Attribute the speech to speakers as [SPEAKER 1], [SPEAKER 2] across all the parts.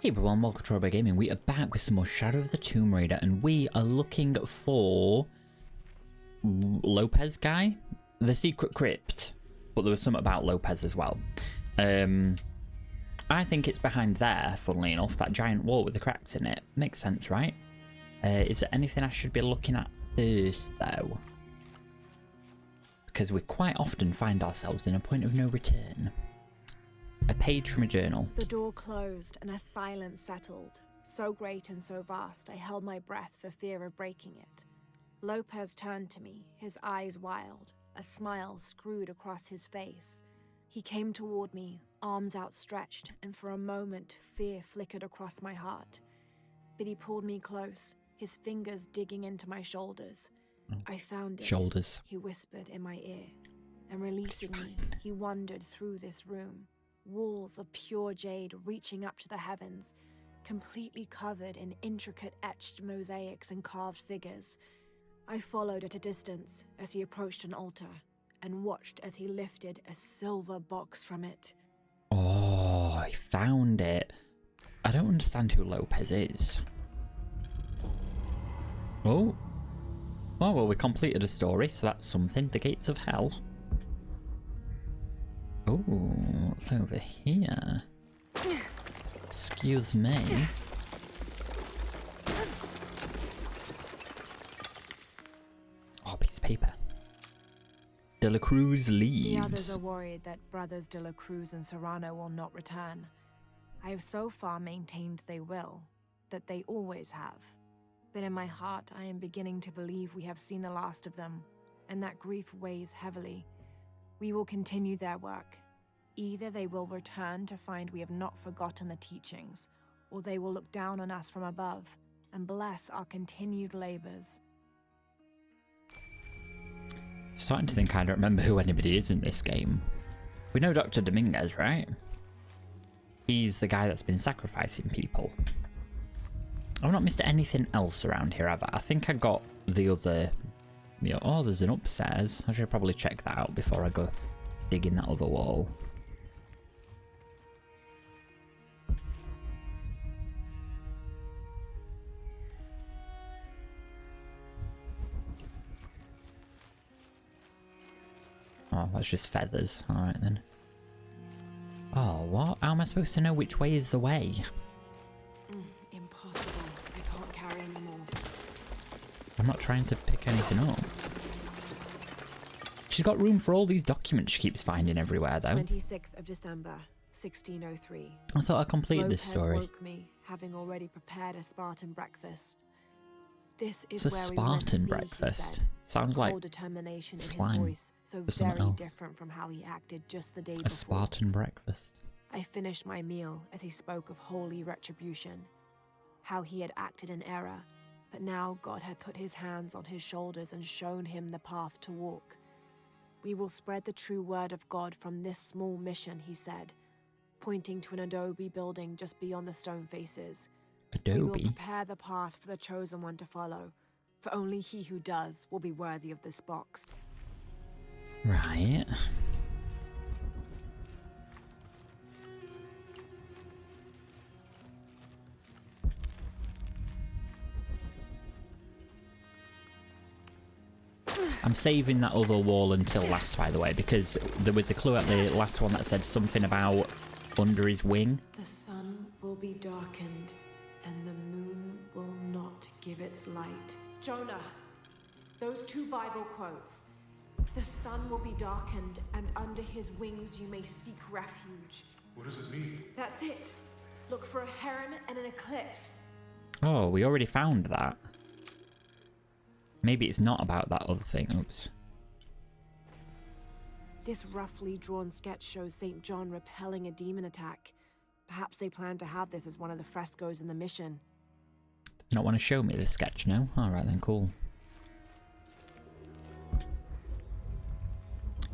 [SPEAKER 1] Hey everyone, welcome to TroyBoyGaming. We are back with some more Shadow of the Tomb Raider, and we are looking for Lopez guy, the secret crypt. But there was something about Lopez as well. I think it's behind there, funnily enough, that giant wall with the cracks in it. Makes sense, right? Is there anything I should be looking at first, though? Because we quite often find ourselves in a point of no return. A page from a journal.
[SPEAKER 2] The door closed and a silence settled, so great and so vast I held my breath for fear of breaking it. Lopez turned to me, his eyes wild, a smile screwed across his face. He came toward me, arms outstretched, and for a moment fear flickered across my heart. But he pulled me close, his fingers digging into my shoulders. I found it,
[SPEAKER 1] Shoulders.
[SPEAKER 2] He whispered in my ear, and releasing me, he wandered through this room. Walls of pure jade reaching up to the heavens, completely covered in intricate etched mosaics and carved figures. I followed at a distance as he approached an altar and watched as he lifted a silver box from it.
[SPEAKER 1] Oh, I found it. I don't understand who Lopez is. Oh. Oh, well, we completed a story, so that's something. The Gates of Hell. Oh, what's over here? Excuse me. Oh, piece of paper. De la Cruz leaves.
[SPEAKER 2] The others are worried that brothers De La Cruz and Serrano will not return. I have so far maintained they will, that they always have. But in my heart, I am beginning to believe we have seen the last of them, and that grief weighs heavily. We will continue their work. Either they will return to find we have not forgotten the teachings, or they will look down on us from above and bless our continued labors.
[SPEAKER 1] Starting to think I don't remember who anybody is in this game. We know Dr. Dominguez, right? He's the guy that's been sacrificing people. I've not missed anything else around here, have I? I think I got the other... Oh, there's an upstairs. I should probably check that out before I go digging that other wall. Oh, that's just feathers. Alright then. Oh, what? How am I supposed to know which way is the way?
[SPEAKER 2] Impossible. I can't carry anymore.
[SPEAKER 1] I'm not trying to pick anything up. She's got room for all these documents she keeps finding everywhere, though.
[SPEAKER 2] 26th of December, 1603.
[SPEAKER 1] I thought I completed this
[SPEAKER 2] Lopez
[SPEAKER 1] story.
[SPEAKER 2] woke me, having already prepared a Spartan breakfast. This is
[SPEAKER 1] It's a
[SPEAKER 2] where we meant to
[SPEAKER 1] Spartan
[SPEAKER 2] be, he
[SPEAKER 1] breakfast.
[SPEAKER 2] said.
[SPEAKER 1] Sounds like
[SPEAKER 2] Cold determination in his
[SPEAKER 1] slang
[SPEAKER 2] voice, so
[SPEAKER 1] for someone
[SPEAKER 2] very
[SPEAKER 1] else.
[SPEAKER 2] different from how he acted just the day
[SPEAKER 1] a
[SPEAKER 2] before.
[SPEAKER 1] Spartan breakfast.
[SPEAKER 2] I finished my meal as he spoke of holy retribution, how he had acted in error, but now God had put his hands on his shoulders and shown him the path to walk. We will spread the true word of God from this small mission, he said, pointing to an adobe building just beyond the stone faces. We will
[SPEAKER 1] Adobe?
[SPEAKER 2] prepare the path for the chosen one to follow, for only he who does will be worthy of this box.
[SPEAKER 1] Right. I'm saving that other wall until last, by the way, because there was a clue at the last one that said something about under his wing.
[SPEAKER 2] The sun will be darkened, and the moon will not give its light. Jonah, those two Bible quotes. The sun will be darkened, and under his wings you may seek refuge.
[SPEAKER 3] What does it mean?
[SPEAKER 2] That's it. Look for a heron and an eclipse.
[SPEAKER 1] Oh, we already found that. Maybe it's not about that other thing. Oops.
[SPEAKER 2] This roughly drawn sketch shows St. John repelling a demon attack. Perhaps they plan to have this as one of the frescoes in the mission.
[SPEAKER 1] You don't want to show me the sketch, no? Alright then, cool.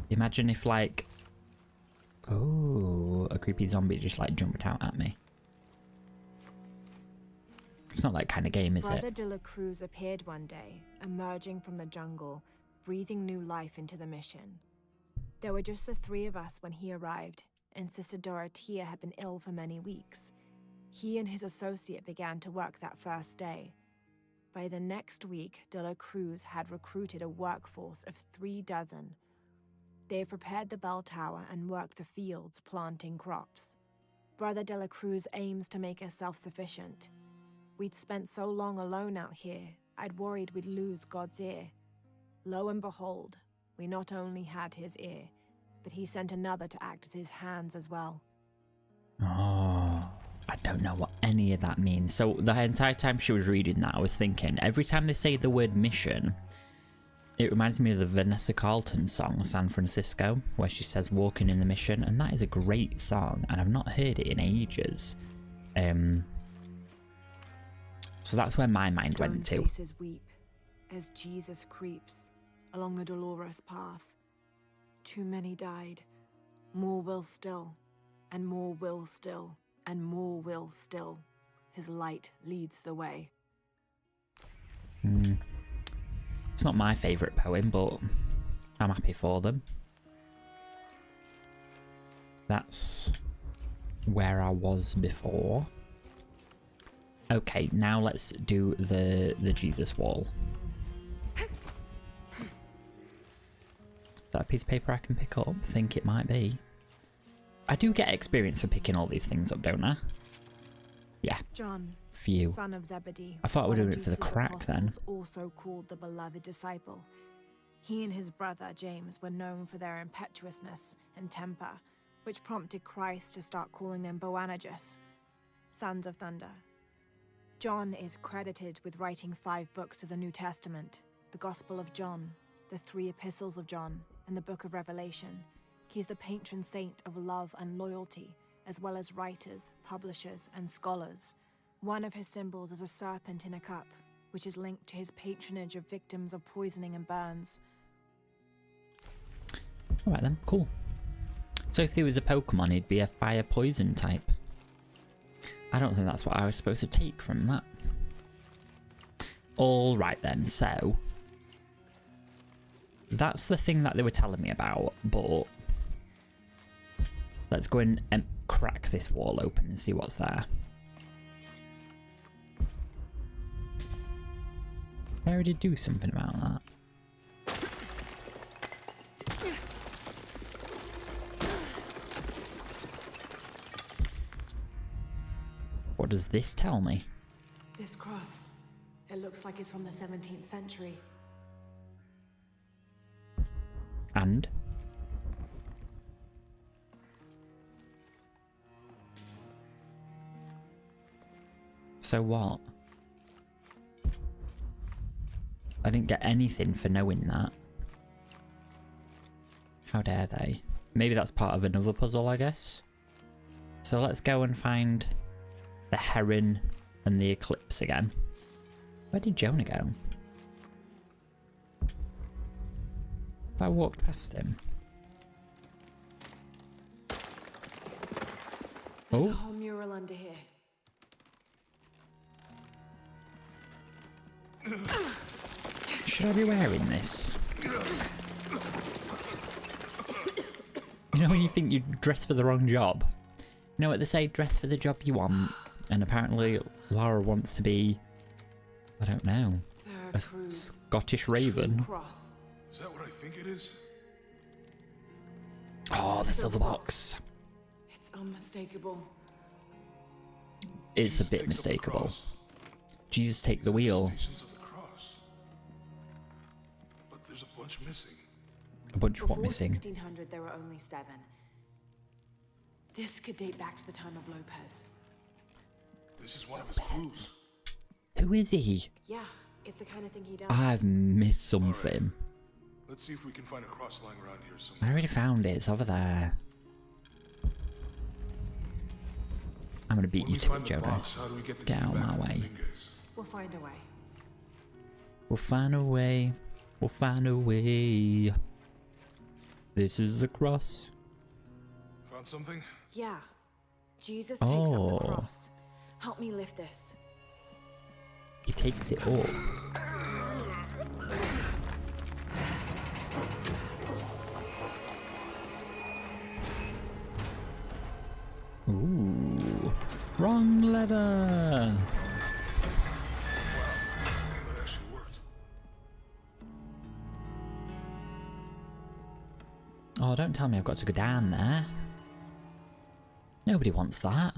[SPEAKER 1] Imagine if, like... Oh, a creepy zombie just, like, jumped out at me. It's not that kind of game, is
[SPEAKER 2] Brother
[SPEAKER 1] it?
[SPEAKER 2] De La Cruz appeared one day, emerging from the jungle, breathing new life into the mission. There were just the three of us when he arrived, and Sister Dorothea had been ill for many weeks. He and his associate began to work that first day. By the next week, De La Cruz had recruited a workforce of 36. They have prepared the bell tower and worked the fields planting crops. Brother De La Cruz aims to make us self-sufficient. We'd spent so long alone out here, I'd worried we'd lose God's ear. Lo and behold, we not only had his ear, but he sent another to act as his hands as well.
[SPEAKER 1] Oh, I don't know what any of that means. So the entire time she was reading that, I was thinking, every time they say the word mission, it reminds me of the Vanessa Carlton song, San Francisco, where she says walking in the mission, and that is a great song, and I've not heard it in ages. So that's where my mind went to.
[SPEAKER 2] Stone faces weep as Jesus creeps along the dolorous path. Too many died, more will still, and more will still, and more will still. His light leads the way.
[SPEAKER 1] It's not my favourite poem, but I'm happy for them. That's where I was before. Okay, now let's do the Jesus wall. Is that a piece of paper I can pick up? I think it might be. I do get experience for picking all these things up, don't I? Yeah.
[SPEAKER 2] John,
[SPEAKER 1] Few.
[SPEAKER 2] son of Zebedee,
[SPEAKER 1] I thought we were doing it for the
[SPEAKER 2] Jesus'
[SPEAKER 1] crack then.
[SPEAKER 2] apostles, also called the beloved disciple. He and his brother James were known for their impetuousness and temper, which prompted Christ to start calling them Boanerges, sons of thunder. John is credited with writing 5 books of the New Testament, the Gospel of John, the 3 epistles of John, and the Book of Revelation. He's the patron saint of love and loyalty, as well as writers, publishers, and scholars. One of his symbols is a serpent in a cup, which is linked to his patronage of victims of poisoning and burns.
[SPEAKER 1] Alright then, cool. So if he was a Pokemon, he'd be a fire poison type. I don't think that's what I was supposed to take from that. Alright then, so that's the thing that they were telling me about, but let's go in and crack this wall open and see what's there. I already do something about that. What does this tell me?
[SPEAKER 2] This cross, it looks like it's from the 17th century.
[SPEAKER 1] And? So what? I didn't get anything for knowing that. How dare they? Maybe that's part of another puzzle, I guess. So let's go and find the heron and the eclipse again. Where did Jonah go? I walked past him.
[SPEAKER 2] There's a whole mural under here.
[SPEAKER 1] Should I be wearing this? You know when you think you dress for the wrong job? You know what they say, dress for the job you want. And apparently Lara wants to be, I don't know, a Scottish raven.
[SPEAKER 3] Is that what I think it is?
[SPEAKER 1] Oh, the silver box.
[SPEAKER 2] It's unmistakable.
[SPEAKER 1] It's a bit mistakable. Jesus take the wheel.
[SPEAKER 3] Stations of the cross. But there's a bunch missing.
[SPEAKER 1] A bunch what missing?
[SPEAKER 2] Before 1600, there were only 7. This could date back to the time of Lopez.
[SPEAKER 3] This is one of his clues.
[SPEAKER 1] Who is he?
[SPEAKER 2] Yeah, it's the kind of thing he does.
[SPEAKER 1] I've missed something.
[SPEAKER 3] Let's see if we can find a cross lying around here
[SPEAKER 1] I
[SPEAKER 3] somewhere.
[SPEAKER 1] already found it. It's over there. I'm gonna beat
[SPEAKER 3] When
[SPEAKER 1] you
[SPEAKER 3] we
[SPEAKER 1] to it,
[SPEAKER 3] find the
[SPEAKER 1] Jonah.
[SPEAKER 3] box, how do we get the
[SPEAKER 1] Get
[SPEAKER 3] key
[SPEAKER 1] out of
[SPEAKER 3] back
[SPEAKER 1] my
[SPEAKER 3] from
[SPEAKER 1] way.
[SPEAKER 3] Dominguez?
[SPEAKER 2] We'll find a way.
[SPEAKER 1] We'll find a way. We'll find a way. This is the cross.
[SPEAKER 3] Found something?
[SPEAKER 2] Yeah. Jesus takes up
[SPEAKER 1] Oh.
[SPEAKER 2] the cross. Help me lift this.
[SPEAKER 1] He takes it up. Ooh. Wrong lever.
[SPEAKER 3] That actually worked.
[SPEAKER 1] Oh, don't tell me I've got to go down there. Nobody wants that.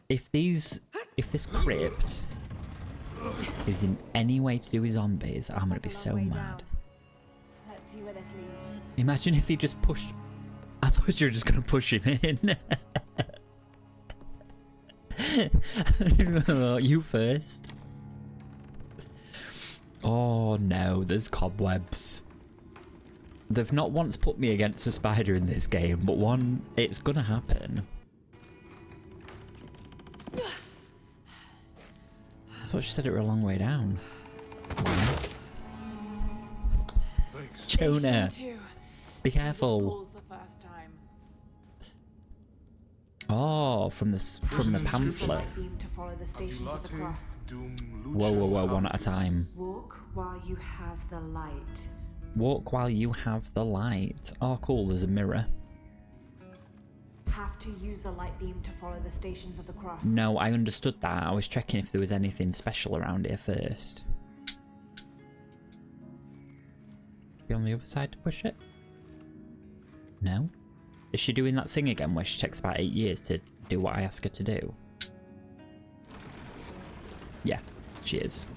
[SPEAKER 1] If this crypt is in any way to do with zombies, I'm gonna be so mad.
[SPEAKER 2] Let's see where this leads.
[SPEAKER 1] Imagine if he just pushed. I thought you were just gonna push him in. You first. Oh no, there's cobwebs. They've not once put me against a spider in this game, but one, it's gonna happen. I thought she said it were a long way down.
[SPEAKER 3] Thanks.
[SPEAKER 1] Jonah, be
[SPEAKER 2] This
[SPEAKER 1] careful.
[SPEAKER 2] falls the first time.
[SPEAKER 1] Oh, from the pamphlet.
[SPEAKER 2] Light beam to follow the stations of the cross.
[SPEAKER 1] Whoa, whoa, whoa! One at a time.
[SPEAKER 2] Walk while you have the light.
[SPEAKER 1] Walk while you have the light. Oh, cool. There's a mirror.
[SPEAKER 2] Have to use the light beam to follow the stations of the cross.
[SPEAKER 1] No, I understood that. I was checking if there was anything special around here first. Be on the other side to push it? No? Is she doing that thing again where she takes about 8 years to do what I ask her to do? Yeah, she is.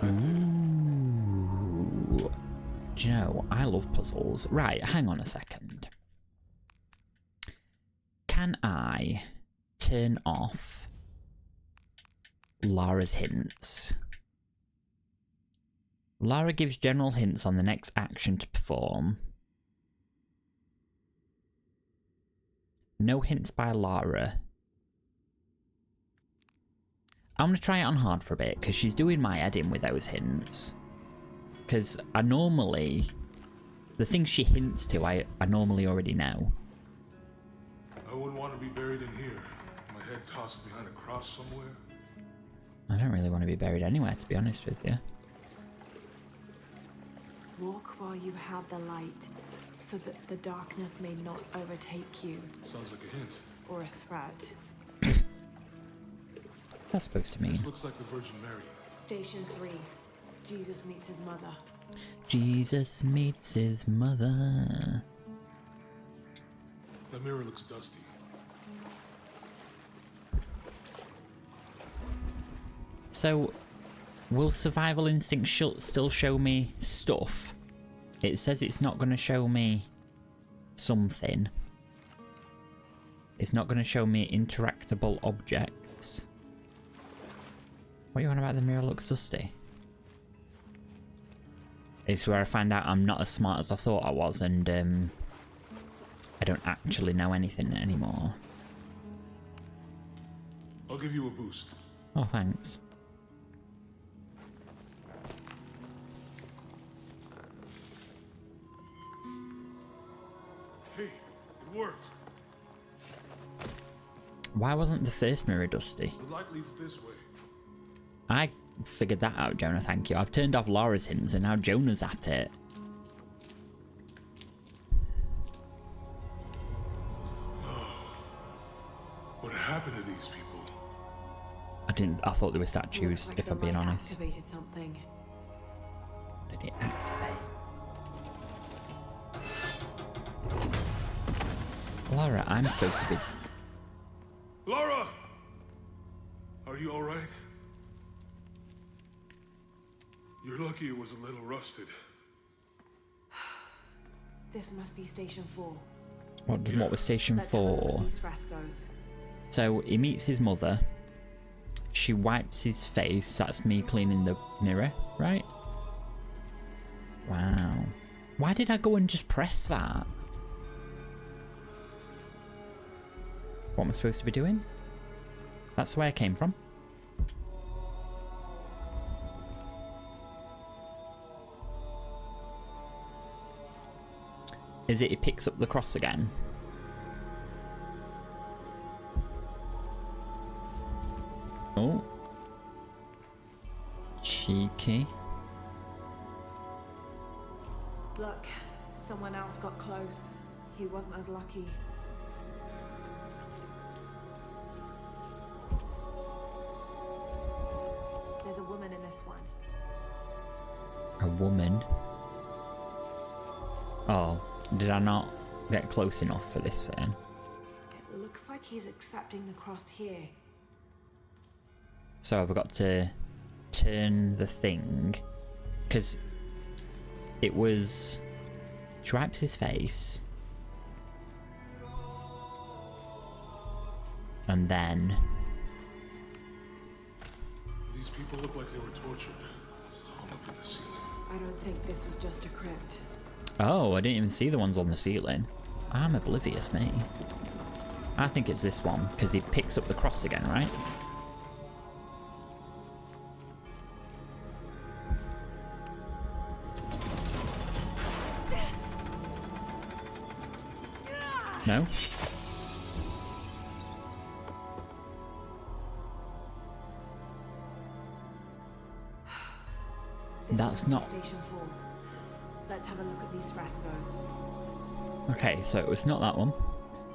[SPEAKER 1] Ooh. Do you know, I love puzzles. Right, hang on a second. Can I turn off Lara's hints? Lara gives general hints on the next action to perform. No hints by Lara. I'm going to try it on hard for a bit, because she's doing my head in with those hints. Because I normally... the things she hints to, I normally already know.
[SPEAKER 3] I wouldn't want to be buried in here. My head tossed behind a cross somewhere.
[SPEAKER 1] I don't really want to be buried anywhere, to be honest with you.
[SPEAKER 2] Walk while you have the light, so that the darkness may not overtake you.
[SPEAKER 3] Sounds like a hint.
[SPEAKER 2] Or a threat.
[SPEAKER 1] That's supposed to mean.
[SPEAKER 3] This looks like the Virgin Mary.
[SPEAKER 2] Station 3. Jesus meets his mother.
[SPEAKER 1] Jesus meets his mother.
[SPEAKER 3] The mirror looks dusty.
[SPEAKER 1] So, will survival instinct still show me stuff? It says it's not going to show me something. It's not going to show me interactable objects. What are you on about? The mirror looks dusty. It's where I find out I'm not as smart as I thought I was, and I don't actually know anything anymore.
[SPEAKER 3] I'll give you a boost.
[SPEAKER 1] Oh, thanks.
[SPEAKER 3] Hey, it worked.
[SPEAKER 1] Why wasn't the first mirror dusty?
[SPEAKER 3] The light leads this way.
[SPEAKER 1] I figured that out, Jonah, thank you. I've turned off Laura's hints and now Jonah's at it.
[SPEAKER 3] What happened to these people?
[SPEAKER 1] I thought they were statues,
[SPEAKER 2] Looks like
[SPEAKER 1] if
[SPEAKER 2] the
[SPEAKER 1] I'm being
[SPEAKER 2] light
[SPEAKER 1] honest.
[SPEAKER 2] activated something.
[SPEAKER 1] Did it activate? Lara, I'm supposed to be...
[SPEAKER 3] Lara! Are you alright? You're lucky it was a little rusted.
[SPEAKER 2] This must be Station 4.
[SPEAKER 1] What was Station
[SPEAKER 2] Let's have a look
[SPEAKER 1] 4?
[SPEAKER 2] at these frescoes.
[SPEAKER 1] So, he meets his mother. She wipes his face. That's me cleaning the mirror, right? Wow. Why did I go and just press that? What am I supposed to be doing? That's the way I came from. Is it picks up the cross again? Oh. Cheeky.
[SPEAKER 2] Look, someone else got close. he wasn't as lucky. There's a woman in this one.
[SPEAKER 1] A woman? Oh, did I not get close enough for this then?
[SPEAKER 2] It looks like he's accepting the cross here.
[SPEAKER 1] So I've got to turn the thing, because it was, she wipes his face, and then
[SPEAKER 3] These people look like they were tortured. Hung up in the ceiling.
[SPEAKER 2] I don't think this was just a crypt.
[SPEAKER 1] oh, I didn't even see the ones on the ceiling. I'm oblivious, me. I think it's this one, because he picks up the cross again, right? No? That's not...
[SPEAKER 2] Station 4. Let's have a look at these frescoes.
[SPEAKER 1] Okay, so it's not that one.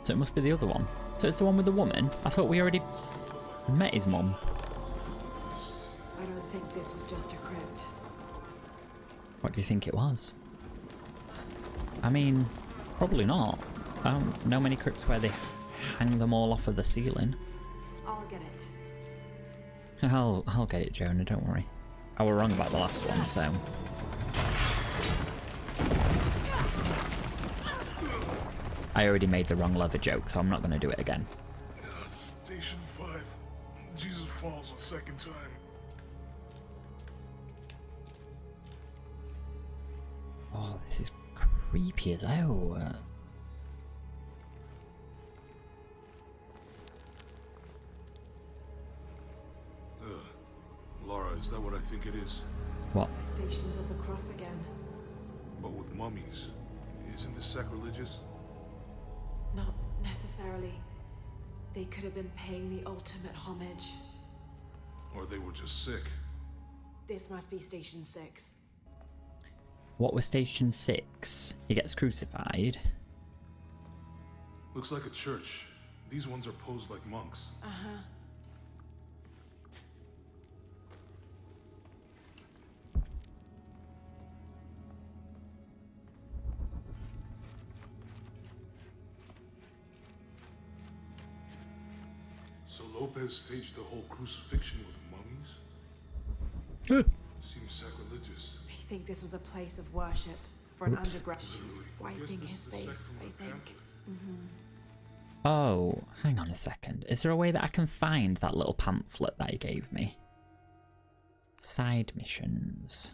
[SPEAKER 1] So it must be the other one. So it's the one with the woman? I thought we already met his mum.
[SPEAKER 2] I don't think this was just a crypt.
[SPEAKER 1] What do you think it was? I mean, probably not. I don't know many crypts where they hang them all off of the ceiling.
[SPEAKER 2] I'll get it.
[SPEAKER 1] I'll get it, Jonah, don't worry. I was wrong about the last one, so... I already made the wrong leather joke, so I'm not going to do it again.
[SPEAKER 3] Station 5. Jesus falls a second time.
[SPEAKER 1] Oh, this is creepy as hell.
[SPEAKER 3] Lara, is that what I think it is?
[SPEAKER 1] What?
[SPEAKER 2] The Stations of the Cross again.
[SPEAKER 3] But with mummies. Isn't this sacrilegious?
[SPEAKER 2] Not necessarily. They could have been paying the ultimate homage.
[SPEAKER 3] Or they were just sick.
[SPEAKER 2] This must be Station 6.
[SPEAKER 1] What was Station 6? He gets crucified.
[SPEAKER 3] Looks like a church. These ones are posed like monks.
[SPEAKER 2] Uh-huh.
[SPEAKER 3] So Lopez staged the whole crucifixion with mummies? Seems sacrilegious.
[SPEAKER 2] I think this was a place of worship for an
[SPEAKER 1] Oops.
[SPEAKER 2] underground. He's wiping his face, I think.
[SPEAKER 1] Oh, hang on a second. Is there a way that I can find that little pamphlet that he gave me? Side missions.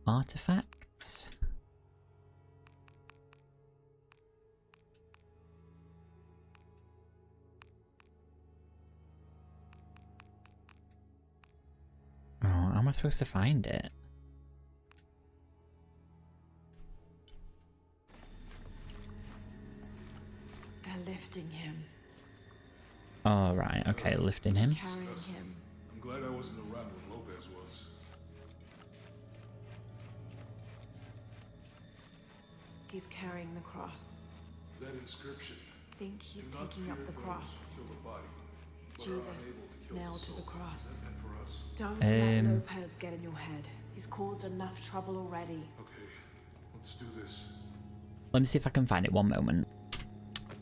[SPEAKER 1] Artifacts? Oh, how am I supposed to find it?
[SPEAKER 2] They're lifting him.
[SPEAKER 1] Oh, right. Okay, lifting him.
[SPEAKER 2] Carrying him.
[SPEAKER 3] I'm glad I wasn't around when Lopez was.
[SPEAKER 2] He's carrying the cross.
[SPEAKER 3] That inscription.
[SPEAKER 2] I think he's
[SPEAKER 3] "Do not
[SPEAKER 2] taking
[SPEAKER 3] fear
[SPEAKER 2] up the
[SPEAKER 3] those
[SPEAKER 2] cross.
[SPEAKER 3] who kill the body, but are
[SPEAKER 2] Jesus,
[SPEAKER 3] unable to kill
[SPEAKER 2] nailed
[SPEAKER 3] the
[SPEAKER 2] to the
[SPEAKER 3] soul."
[SPEAKER 2] cross.
[SPEAKER 3] And for us.
[SPEAKER 2] Don't let Lopez get in your head. He's caused enough trouble already.
[SPEAKER 3] Okay, let's do this.
[SPEAKER 1] Let me see if I can find it. One moment.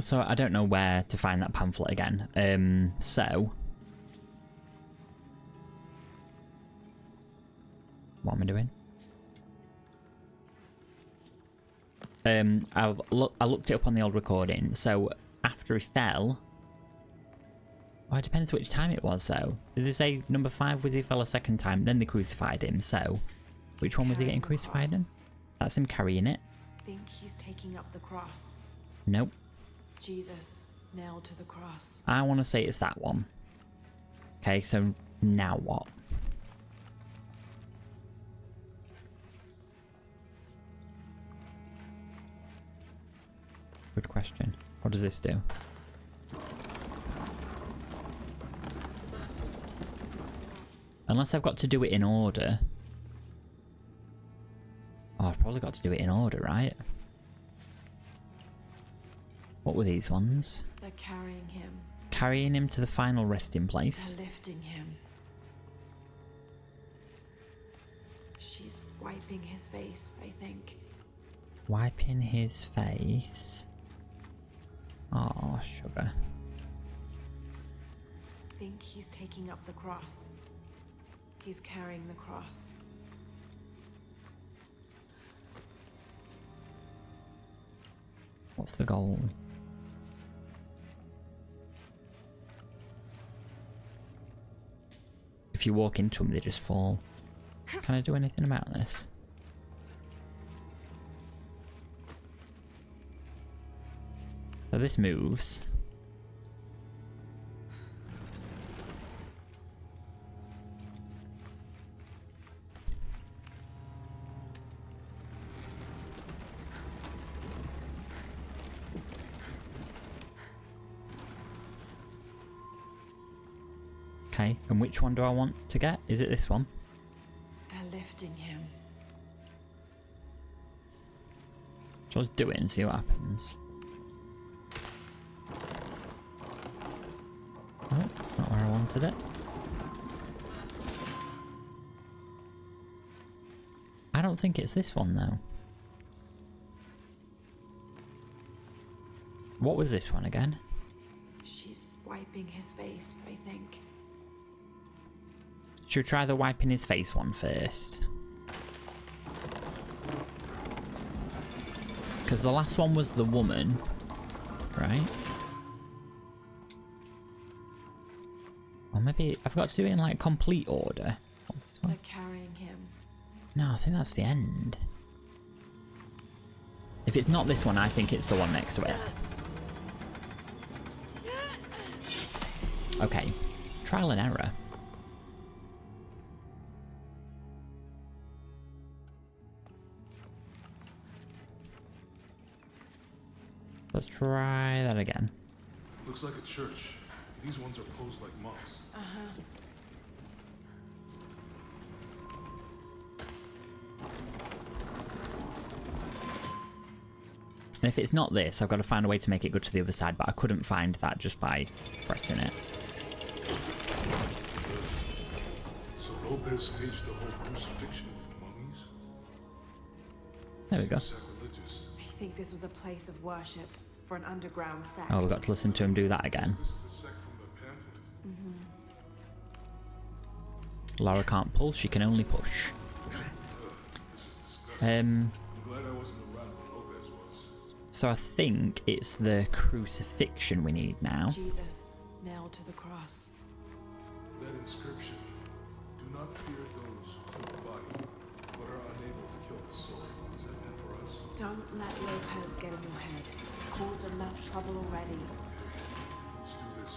[SPEAKER 1] So I don't know where to find that pamphlet again. So what am I doing? I looked it up on the old recording. So after he fell, oh, it depends which time it was. Though, did they say number 5 was he fell a second time? Then they crucified him. So which one was he getting crucified in? That's him carrying it.
[SPEAKER 2] I think he's taking up the cross.
[SPEAKER 1] Nope.
[SPEAKER 2] Jesus, nailed to the cross.
[SPEAKER 1] I want to say it's that one. Okay, so now what? Good question. What does this do? Unless I've got to do it in order. Oh, I've probably got to do it in order, right? What were these ones?
[SPEAKER 2] They're carrying him.
[SPEAKER 1] Carrying him to the final resting place.
[SPEAKER 2] They're lifting him. She's wiping his face, I think.
[SPEAKER 1] Wiping his face. Oh, sugar.
[SPEAKER 2] I think he's taking up the cross. He's carrying the cross.
[SPEAKER 1] What's the goal? If you walk into them, they just fall. Can I do anything about this? So this moves. Okay, and which one do I want to get? Is it this one?
[SPEAKER 2] They're lifting him.
[SPEAKER 1] So let's do it and see what happens. Oh, it's not where I wanted it. I don't think it's this one though. What was this one again?
[SPEAKER 2] She's wiping his face, I think.
[SPEAKER 1] Should we try the wiping his face one first? Because the last one was the woman, right? Or maybe I forgot to do it in like complete order. What's this one?
[SPEAKER 2] They're carrying him.
[SPEAKER 1] No, I think that's the end. If it's not this one, I think it's the one next to it. Okay, trial and error. Let's try that again.
[SPEAKER 3] Looks like a church. These ones are posed like monks.
[SPEAKER 1] And if it's not this, I've got to find a way to make it go to the other side, but I couldn't find that just by pressing it.
[SPEAKER 3] So Lopez staged the whole crucifixion with mummies?
[SPEAKER 1] There we go.
[SPEAKER 3] Sacrilegious.
[SPEAKER 2] I think this was a place of worship for an underground sect.
[SPEAKER 1] Oh, we've got to listen to him do that again.
[SPEAKER 3] This is a sect from the pamphlet.
[SPEAKER 1] Lara can't pull, she can only push.
[SPEAKER 3] This is disgusting.
[SPEAKER 1] Um,
[SPEAKER 3] I'm glad I wasn't around when Lopez was.
[SPEAKER 1] so I think it's the crucifixion we need now.
[SPEAKER 2] Jesus, nailed to the cross.
[SPEAKER 3] That inscription. Do not fear those who kill the body, but are unable to kill the soul. Is that meant for us?
[SPEAKER 2] Don't let Lopez get in your head. He's caused enough trouble already.
[SPEAKER 3] Let's do this.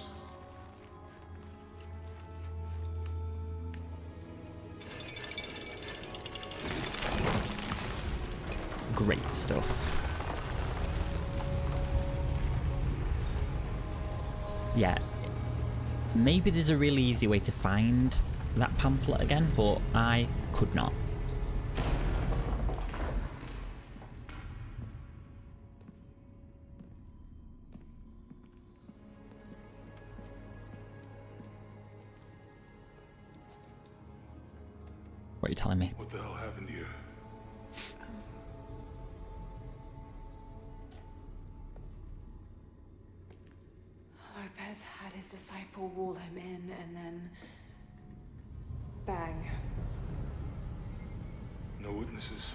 [SPEAKER 1] Great stuff. Yeah. Maybe there's a really easy way to find that pamphlet again, but I could not. What are you telling me?
[SPEAKER 3] What the hell happened here?
[SPEAKER 2] Lopez had his disciple wall him in, and then... bang.
[SPEAKER 3] No witnesses.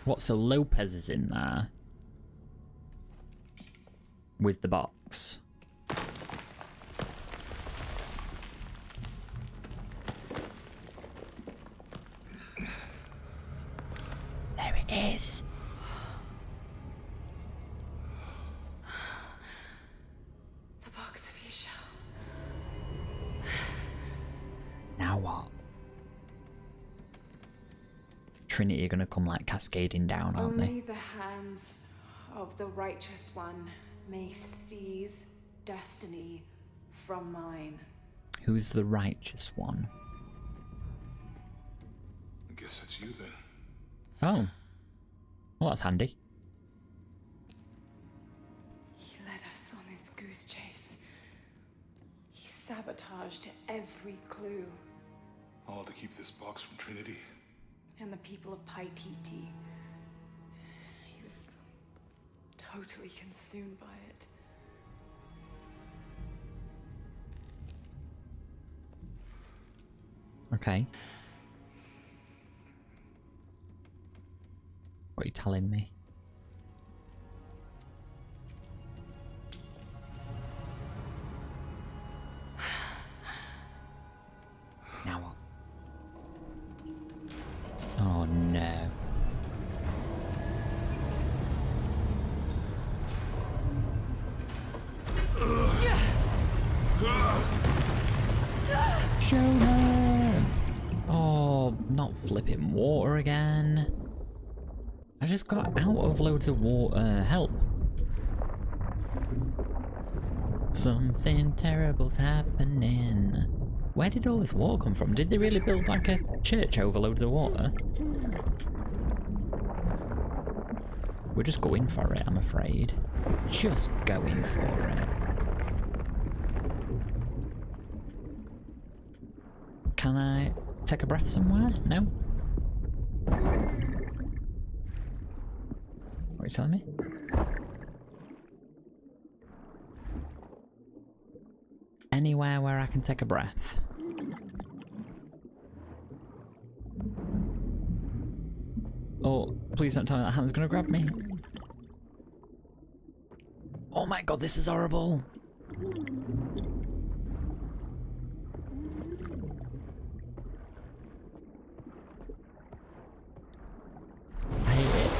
[SPEAKER 1] What, so Lopez is in there? With the box? There it is.
[SPEAKER 2] The box of Isha.
[SPEAKER 1] Now what? Trinity are gonna come like cascading down, aren't
[SPEAKER 2] Only the hands of the righteous one may seize destiny from mine.
[SPEAKER 1] they? Who's the righteous one?
[SPEAKER 3] I guess it's you then.
[SPEAKER 1] Oh. Well, that's handy.
[SPEAKER 2] led us on this goose chase. He sabotaged every clue.
[SPEAKER 3] All to keep this box from Trinity.
[SPEAKER 2] And the people of Paititi. He was totally consumed by it.
[SPEAKER 1] Okay. What are you telling me? Now what? Oh no. Jonah! Oh, not flipping water again. I just got out of loads of water. Help. Something terrible's happening. Where did all this water come from? Did they really build like a church over loads of water? We're just going for it, I'm afraid. We're just going for it. Can I take a breath somewhere? No? What are you telling me? Anywhere where I can take a breath. Oh, please don't tell me that hand's gonna grab me. Oh my god, this is horrible. I hate it.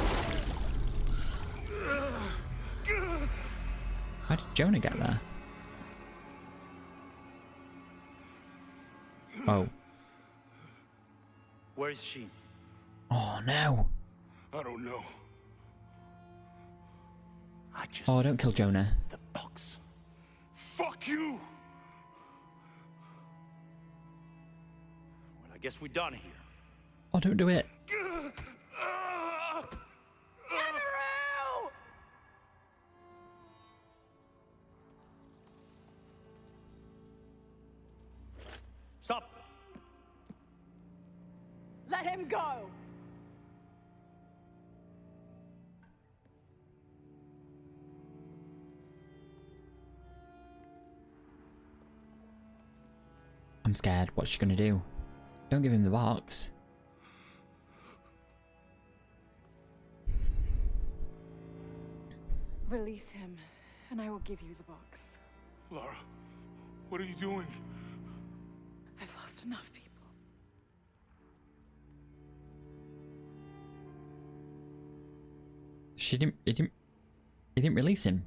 [SPEAKER 1] How did Jonah get there? Oh.
[SPEAKER 4] Where is she?
[SPEAKER 1] Oh no.
[SPEAKER 3] I don't know.
[SPEAKER 4] I just...
[SPEAKER 1] Oh, don't kill Jonah.
[SPEAKER 4] The box.
[SPEAKER 3] Fuck you!
[SPEAKER 4] Well, I guess we're done here.
[SPEAKER 1] Oh, don't do it.
[SPEAKER 4] Stop!
[SPEAKER 2] Let him go!
[SPEAKER 1] I'm scared. What's she gonna do? Don't give him the box.
[SPEAKER 2] Release him, and I will give you the box.
[SPEAKER 3] Lara, what are you doing?
[SPEAKER 2] I've lost enough people.
[SPEAKER 1] He didn't release him.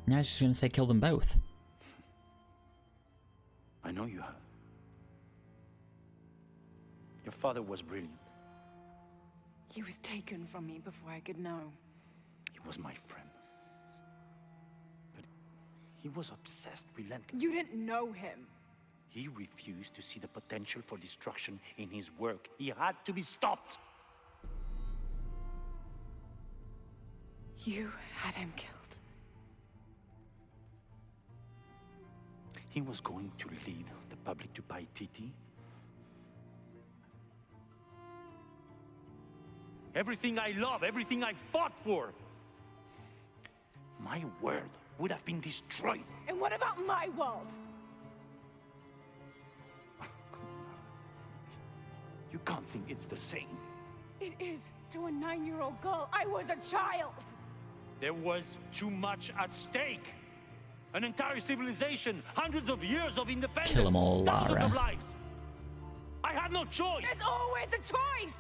[SPEAKER 1] Now she's gonna say kill them both.
[SPEAKER 4] I know you have. Your father was brilliant.
[SPEAKER 2] He was taken from me before I could know.
[SPEAKER 4] He was my friend. But he was obsessed, relentless.
[SPEAKER 2] You didn't know him.
[SPEAKER 4] He refused to see the potential for destruction in his work. He had to be stopped.
[SPEAKER 2] You had him killed.
[SPEAKER 4] He was going to lead the public to Paititi. Everything I love, everything I fought for. My world would have been destroyed.
[SPEAKER 2] And what about my world?
[SPEAKER 4] You can't think it's the same.
[SPEAKER 2] It is to a 9-year-old girl. I was a child.
[SPEAKER 4] There was too much at stake. An entire civilization, hundreds of years of independence,
[SPEAKER 1] Kill 'em all,
[SPEAKER 4] thousands
[SPEAKER 1] Lara.
[SPEAKER 4] of lives. I had no choice.
[SPEAKER 2] There's always a choice.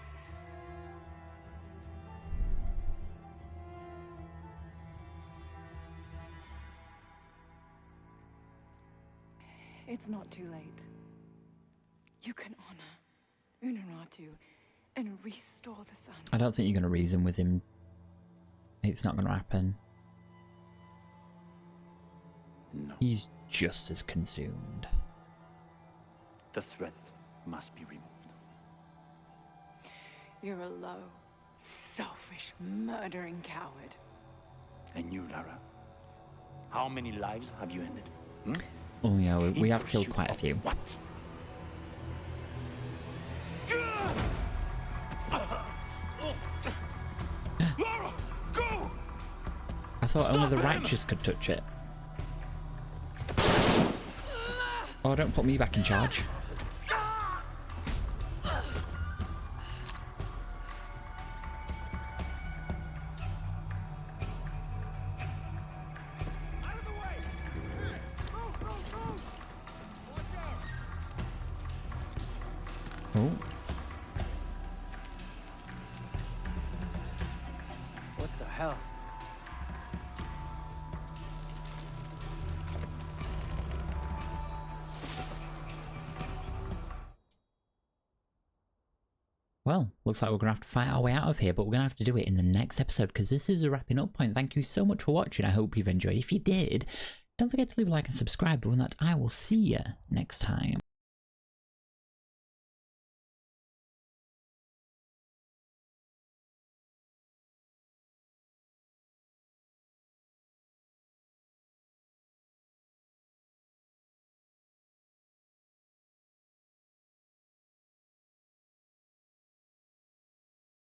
[SPEAKER 2] It's not too late. You can honor Unuratu and restore the sun.
[SPEAKER 1] I don't think you're gonna reason with him. It's not gonna happen.
[SPEAKER 4] No.
[SPEAKER 1] He's just as consumed.
[SPEAKER 4] The threat must be removed.
[SPEAKER 2] You're a low, selfish, murdering coward.
[SPEAKER 4] And you, Lara? How many lives have you ended? Hmm?
[SPEAKER 1] Oh yeah, we
[SPEAKER 4] In
[SPEAKER 1] have killed
[SPEAKER 4] pursuit
[SPEAKER 1] quite a
[SPEAKER 4] of
[SPEAKER 1] few.
[SPEAKER 4] What? Lara, go!
[SPEAKER 1] I thought only the
[SPEAKER 4] him!
[SPEAKER 1] righteous could touch it. Oh, don't put me back in charge. Oh.
[SPEAKER 5] What the hell?
[SPEAKER 1] Well, looks like we're going to have to fight our way out of here, but we're going to have to do it in the next episode because this is a wrapping up point. Thank you so much for watching. I hope you've enjoyed. If you did, don't forget to leave a like and subscribe, but with that, I will see you next time.